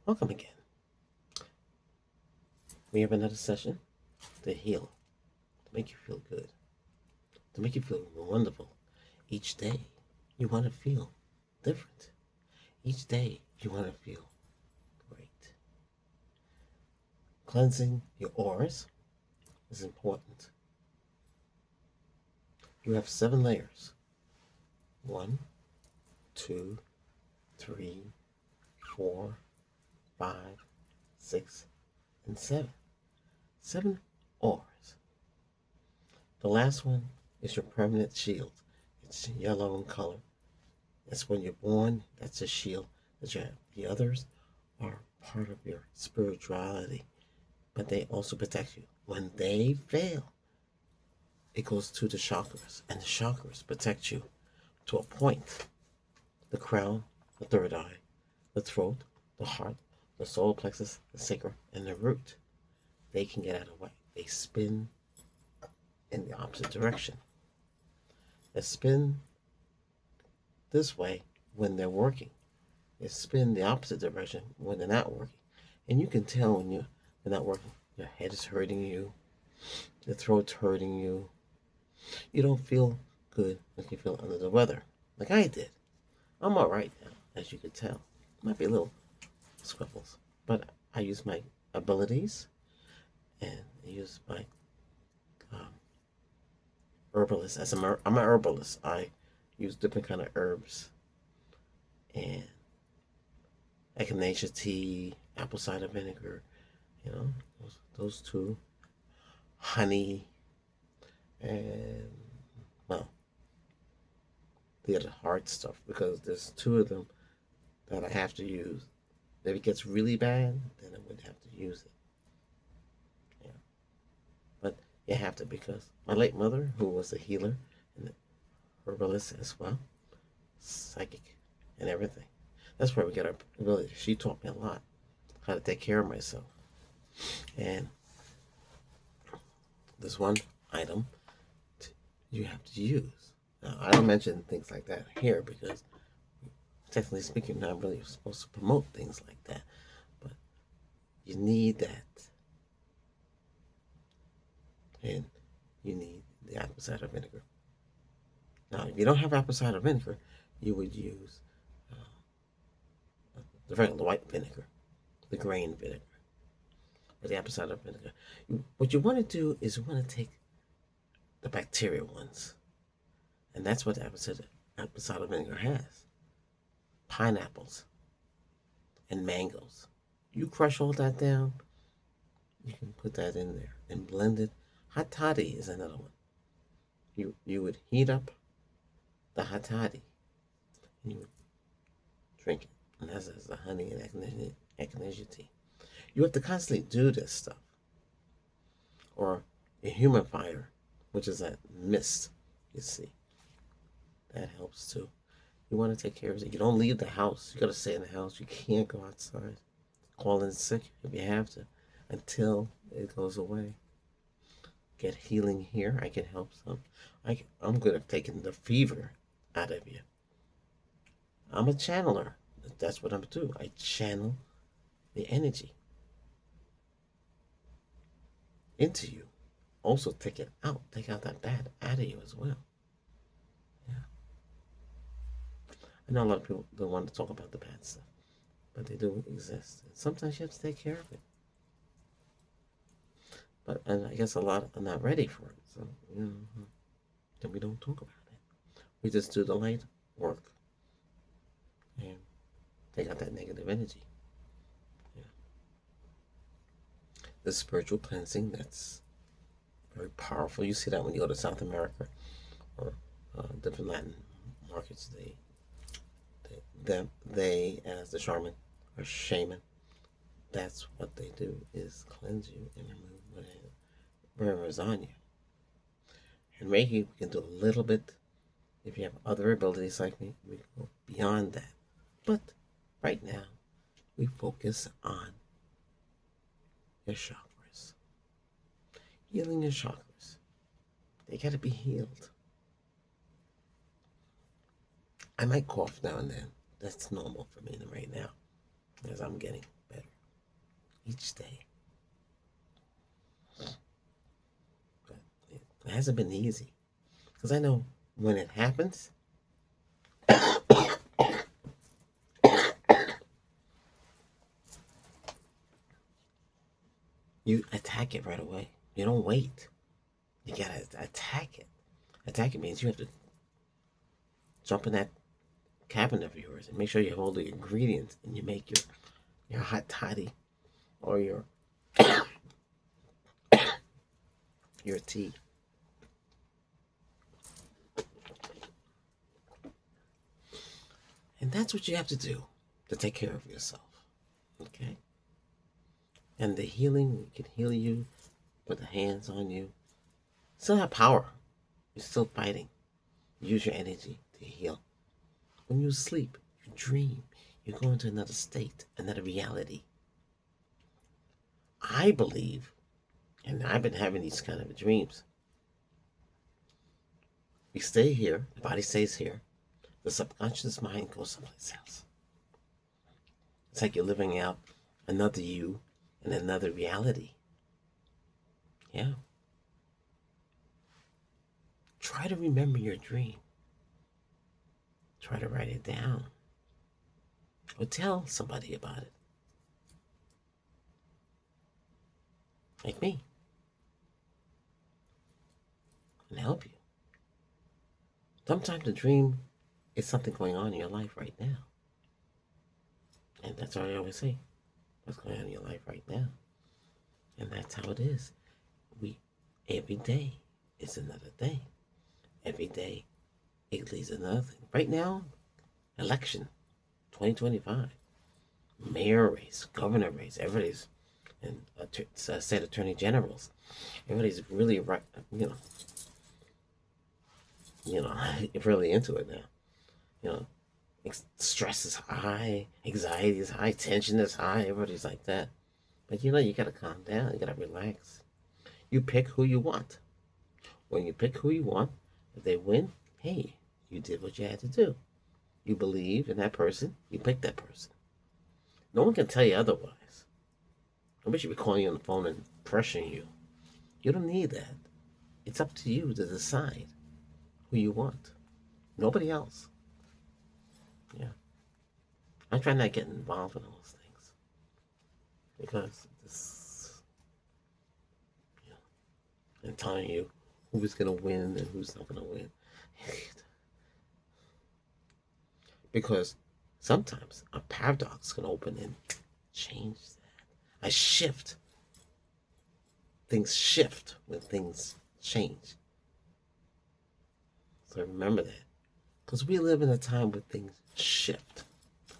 Welcome again. We have another session to heal, to make you feel good, to make you feel wonderful. Each day, you want to feel different. Each day, you want to feel great. Cleansing your auras is important. You have 7 layers. 1, 2, 3, 4, 5, 6, and 7. 7 auras. The last one is your permanent shield. It's yellow in color. That's when you're born. That's a shield that you have. The others are part of your spirituality, but they also protect you. When they fail, it goes to the chakras, and the chakras protect you to a point. The crown, the third eye, the throat, the heart, the solar plexus, the sacrum, and the root. They can get out of the way. They spin in the opposite direction. They spin this way when they're working. They spin the opposite direction when they're not working. And you can tell when they're not working. Your head is hurting you. Your throat's hurting you. You don't feel good, like you feel under the weather, like I did. I'm all right now, as you could tell. Might be a little squiffles, but I use my abilities and I use my herbalist. I'm an herbalist. I use different kind of herbs and echinacea tea, apple cider vinegar, those two, honey, and well, the other hard stuff, because there's 2 of them that I have to use. If it gets really bad, then I would have to use it. Yeah. But you have to, because my late mother, who was a healer and a herbalist as well, psychic and everything. That's where we get our ability. She taught me a lot how to take care of myself. And there's one item you have to use. Now, I don't mention things like that here because, technically speaking, I'm not really supposed to promote things like that. But you need that. And you need the apple cider vinegar. Now, if you don't have apple cider vinegar, you would use the regular white vinegar, the grain vinegar, or the apple cider vinegar. What you want to do is you want to take the bacteria ones, and that's what the apple cider vinegar has. Pineapples and mangoes. You crush all that down, you can put that in there and blend it. Hot toddy is another one. You would heat up the hot toddy and you would drink it. And that's the honey and echinacea tea. You have to constantly do this stuff. Or a humidifier, which is that mist, you see. That helps too. You want to take care of it. You don't leave the house. You got to stay in the house. You can't go outside. Call in sick if you have to until it goes away. Get healing here. I can help some. I'm good at taking the fever out of you. I'm a channeler. That's what I'm doing. I channel the energy into you. Also take it out. Take out that bad out of you as well. Yeah. I know a lot of people don't want to talk about the bad stuff, but they do exist. And sometimes you have to take care of it. And I guess a lot are not ready for it. So, then we don't talk about it. We just do the light work and take out that negative energy. Yeah. The spiritual cleansing, that's very powerful. You see that when you go to South America or different Latin markets. They as the shaman or shaman, that's what they do, is cleanse you and remove whatever's on you. And Reiki, we can do a little bit. If you have other abilities like me, we can go beyond that. But right now, we focus on your chakras. Healing your chakras. They got to be healed. I might cough now and then. That's normal for me right now, as I'm getting better. each day. But it hasn't been easy. Because I know when it happens, you attack it right away. You don't wait. You gotta attack it. Attack it means you have to jump in that cabinet of yours and make sure you have all the ingredients and you make your hot toddy or your tea. And that's what you have to do to take care of yourself. Okay? And the healing, we can heal you, put the hands on you. Still have power. You're still fighting. Use your energy to heal. When you sleep, you dream. You go into another state, another reality. I believe, and I've been having these kind of dreams. We stay here, the body stays here. The subconscious mind goes someplace else. It's like you're living out another you in another reality. Yeah. Try to remember your dream. Try to write it down. Or tell somebody about it. Like me. And help you. Sometimes the dream is something going on in your life right now. And that's what I always say. What's going on in your life right now? And that's how it is. Every day is another day. Every day it leads to another thing. Right now, election, 2025. Mayor race, governor race, everybody's, and state attorney generals. Everybody's really right, really into it now. Stress is high, anxiety is high, tension is high, everybody's like that. But you gotta calm down, you gotta relax. You pick who you want. When you pick who you want, if they win, hey, you did what you had to do. You believe in that person, you pick that person. No one can tell you otherwise. Nobody should be calling you on the phone and pressuring you. You don't need that. It's up to you to decide who you want. Nobody else. Yeah. I try not to get involved in those things. Because and telling you who's going to win and who's not going to win. Because sometimes a paradox can open and change that. A shift. Things shift when things change. So remember that. Because we live in a time where things shift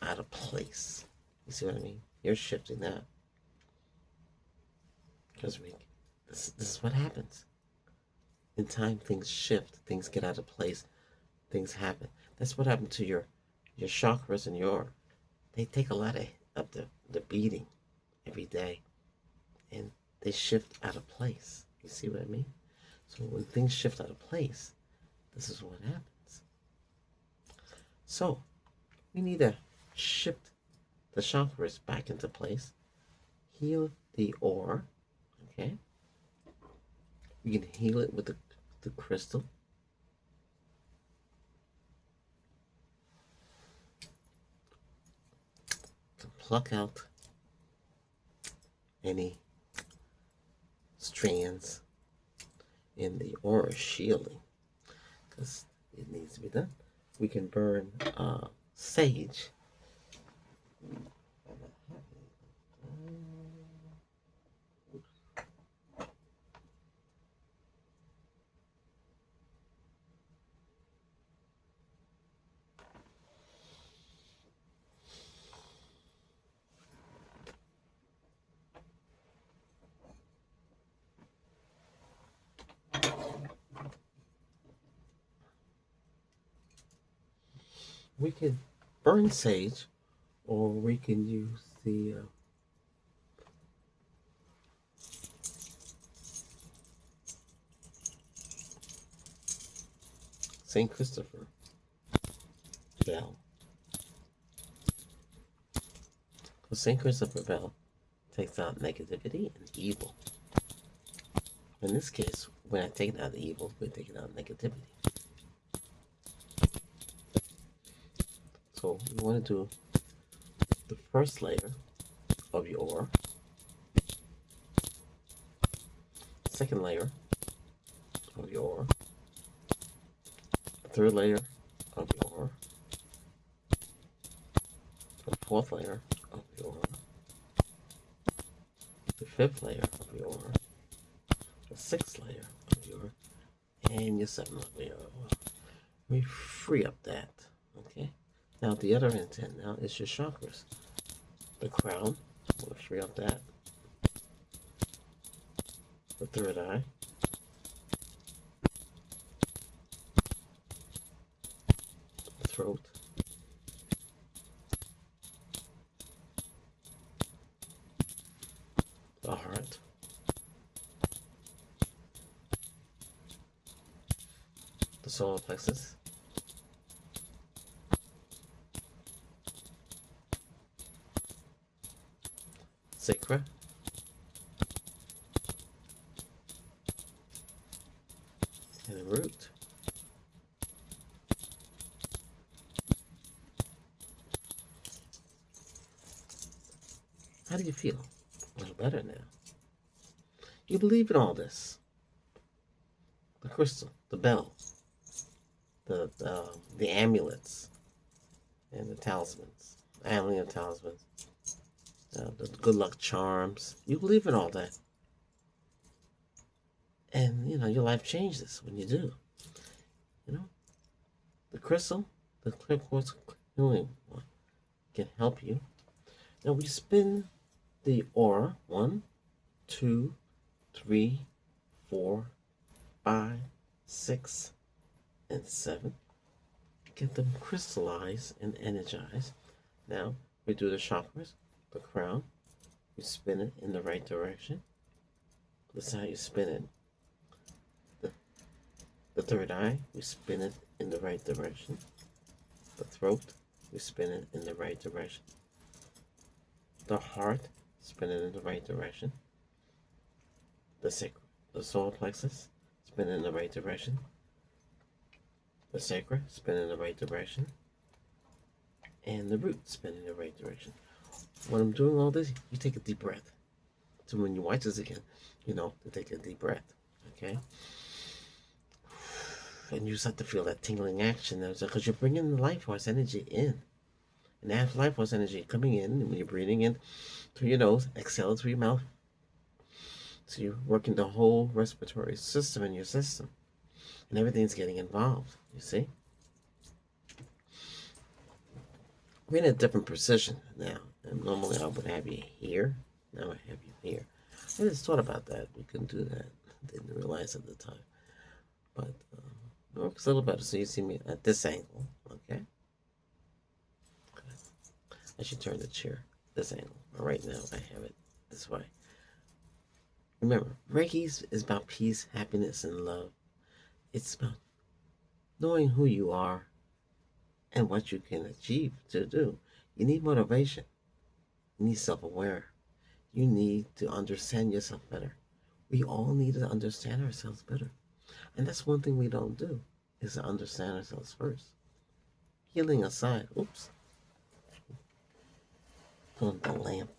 out of place. You see what I mean? You're shifting now. Because this is what happens. In time, things shift. Things get out of place. Things happen. That's what happened to your chakras and they take a lot of the beating every day. And they shift out of place. You see what I mean? So when things shift out of place, this is what happens. So we need to shift the chakras back into place. Heal the aura. Okay? You can heal it with the crystal. To pluck out any strands in the aura shielding, because it needs to be done. We can burn sage. We can burn sage, or we can use the St. Christopher bell. The St. Christopher bell takes out negativity and evil. In this case, we're not taking out the evil, we're taking out negativity. So we want to do the first layer of your aura, second layer of your aura, third layer of your aura, the fourth layer of your aura, the fifth layer of your aura, the sixth layer of your aura, and your seventh layer of your aura. We free up that, okay? Now the other intent now is your chakras. The crown, we'll free up that. The third eye. The throat. The heart. The solar plexus. Chakra. And the root. How do you feel? A little better now. You believe in all this. The crystal, the bell, the amulets, and the talismans, amulet talismans, the good luck charms. You believe in all that. And, your life changes when you do. The crystal, the clear quartz healing one, can help you. Now we spin the aura 1, 2, 3, 4, 5, 6, and 7. Get them crystallized and energized. Now we do the chakras, the crown. You spin it in the right direction. This is how you spin it. The third eye, we spin it in the right direction. The throat, we spin it in the right direction. The heart, spin it in the right direction. The sacral, the solar plexus, spin it in the right direction. The sacra, spin in the right direction. And the root, spin in the right direction. When I'm doing all this, you take a deep breath. So when you watch this again, to take a deep breath, okay? And you start to feel that tingling action because you're bringing the life force energy in. And that life force energy coming in, and when you're breathing in through your nose, exhale through your mouth. So you're working the whole respiratory system in your system. And everything's getting involved, you see? We're in a different position now. And normally I would have you here. Now I have you here. I just thought about that. We couldn't do that. Didn't realize at the time. But it works a little better. So you see me at this angle, okay? I should turn the chair this angle. But right now I have it this way. Remember, Reiki is about peace, happiness, and love. It's about knowing who you are and what you can achieve to do. You need motivation. You need self-aware. You need to understand yourself better. We all need to understand ourselves better. And that's one thing we don't do, is to understand ourselves first. Healing aside. Oops. Put on the lamp.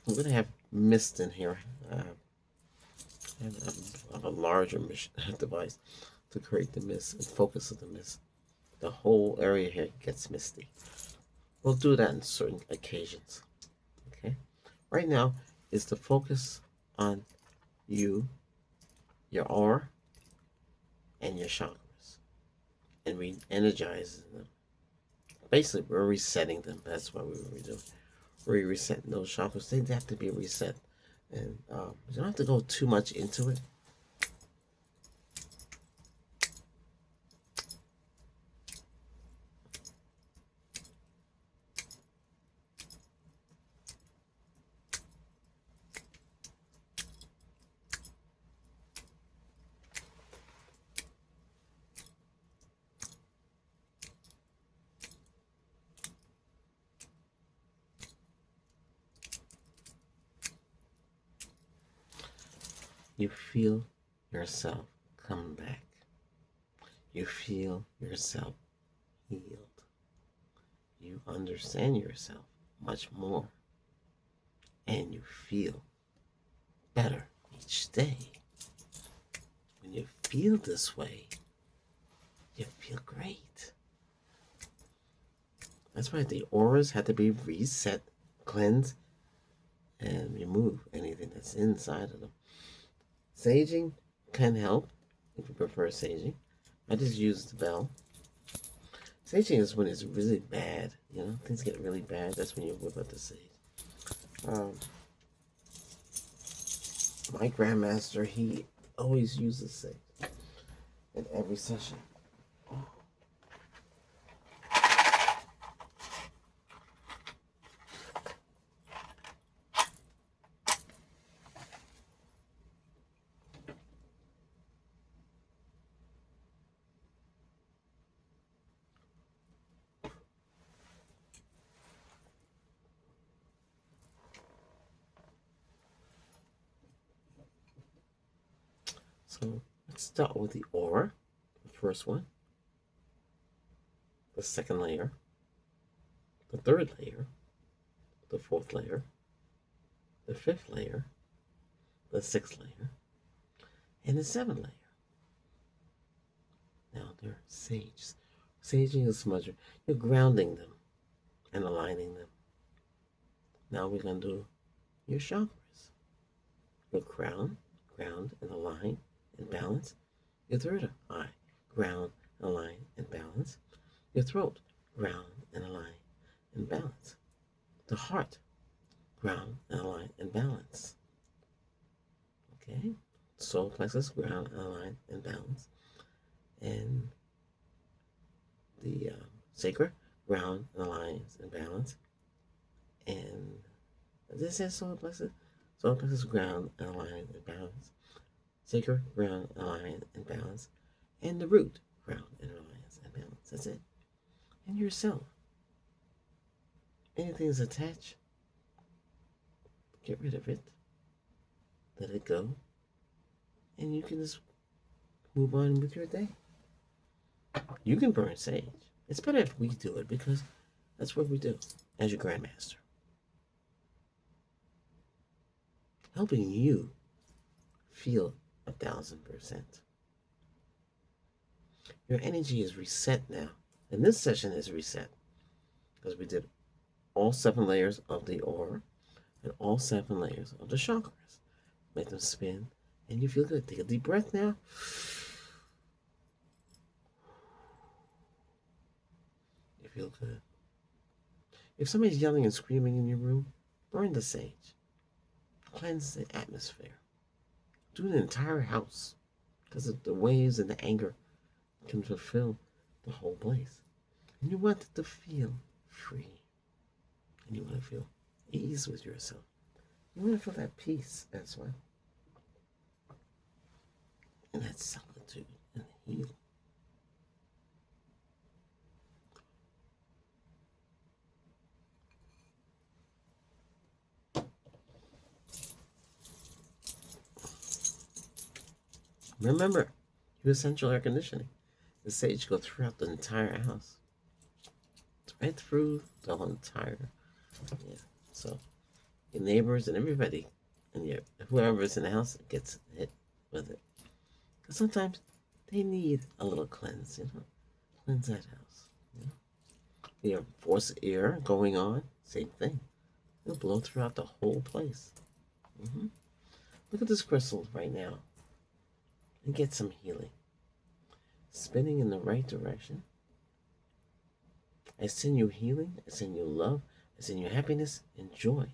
I'm going to have mist in here. I have a larger device to create the mist and focus of the mist. The whole area here gets misty. We'll do that in certain occasions. Okay? Right now is to focus on you, your aura, and your chakras. And re-energize them. Basically, we're resetting them. That's what we were doing. We're resetting those chakras. They have to be reset. And you don't have to go too much into it. you feel yourself come back. You feel yourself healed. You understand yourself much more. And you feel better each day. When you feel this way, you feel great. That's why the auras had to be reset, cleansed, and remove anything that's inside of them. Saging can help if you prefer saging. I just use the bell. Saging is when it's really bad. You know, things get really bad. That's when you whip up the sage. My grandmaster, he always uses sage in every session. So let's start with the aura, the first one, the second layer, the third layer, the fourth layer, the fifth layer, the sixth layer, and the seventh layer. Now they're sages. Saging is smudging. You're grounding them and aligning them. Now we're going to do your chakras. Your crown, ground and align and balance. Your third eye, ground, align and balance. Your throat, ground and align and balance. The heart, ground and align and balance. Okay? Solar plexus, ground and align and balance. And the sacral, ground and align and balance. And this says solar plexus. Solar plexus, ground and align and balance. Sacral, ground, align, and balance. And the root, ground, and align, and balance. That's it. And yourself. Anything that's attached, get rid of it. Let it go. And you can just move on with your day. You can burn sage. It's better if we do it because that's what we do as your grandmaster. Helping you feel 1,000%. Your energy is reset now. And this session is reset because we did all 7 layers of the aura and all 7 layers of the chakras. Make them spin and you feel good. Take a deep breath now. You feel good. If somebody's yelling and screaming in your room, burn the sage. Cleanse the atmosphere. Do the entire house because the waves and the anger can fulfill the whole place. And you want it to feel free. And you want to feel ease with yourself. You want to feel that peace as well. And that solitude and healing. Remember, your essential air conditioning. The sage go throughout the entire house. It's right through the whole entire, So your neighbors and everybody and whoever's in the house gets hit with it. Because sometimes they need a little cleanse, Cleanse that house. Your force air going on, same thing. It'll blow throughout the whole place. Look at this crystal right now. And get some healing. Spinning in the right direction. I send you healing. I send you love. I send you happiness and joy.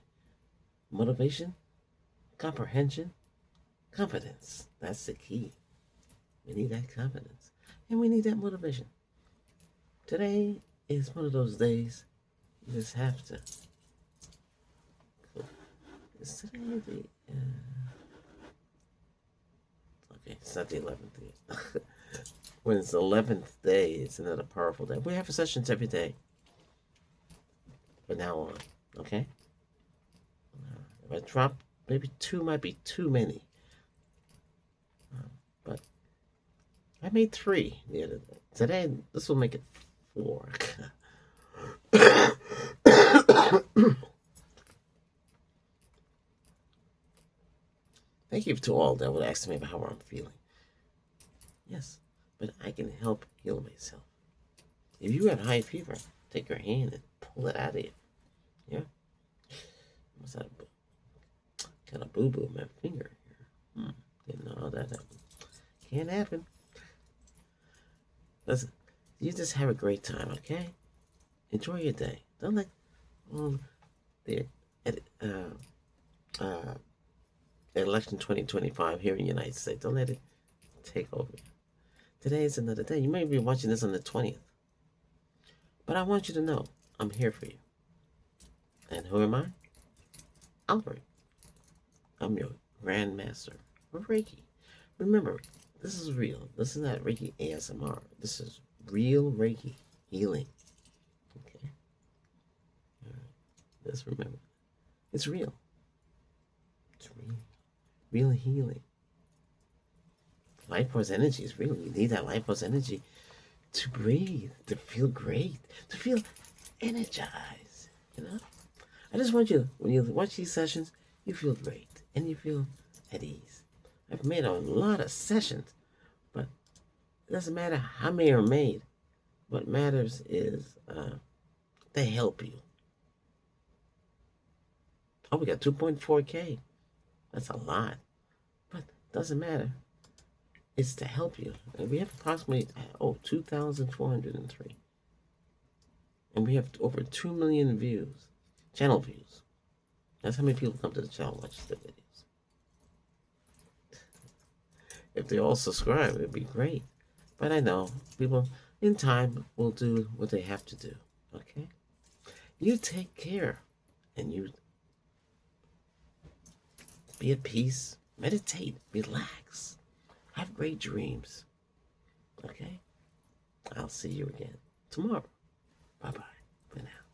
Motivation, comprehension, confidence. That's the key. We need that confidence. And we need that motivation. Today is one of those days you just have to. Is today the... Okay, it's not the 11th yet. When it's the 11th day, it's another powerful day. We have sessions every day. From now on, okay? If I drop, maybe 2 might be too many. But I made 3 the other day. Today, this will make it 4. Thank you to all that would ask me about how I'm feeling. Yes, but I can help heal myself. If you have high fever, take your hand and pull it out of you. Yeah? What's that? Got a boo-boo in my finger here. Didn't know how that happened. Can't happen. Listen, you just have a great time, okay? Enjoy your day. Don't let the election 2025 here in the United States, don't let it take over you. Today is another day. You may be watching this on the 20th. But I want you to know, I'm here for you. And who am I? Albert. I'm your Grandmaster of Reiki. Remember, this is real. This is not Reiki ASMR. This is real Reiki healing. Okay? All right. Just remember, it's real. It's real. Real healing. Life force energy is real. You need that life force energy to breathe, to feel great, to feel energized. You know? I just want you, when you watch these sessions, you feel great and you feel at ease. I've made a lot of sessions, but it doesn't matter how many are made. What matters is they help you. Oh, we got 2.4K. That's a lot, but it doesn't matter. It's to help you. And we have approximately 2,403. And we have over 2 million views, channel views. That's how many people come to the channel and watch the videos. If they all subscribe, it'd be great. But I know people in time will do what they have to do. Okay? You take care and you be at peace, meditate, relax, have great dreams. Okay? I'll see you again tomorrow. Bye-bye for now.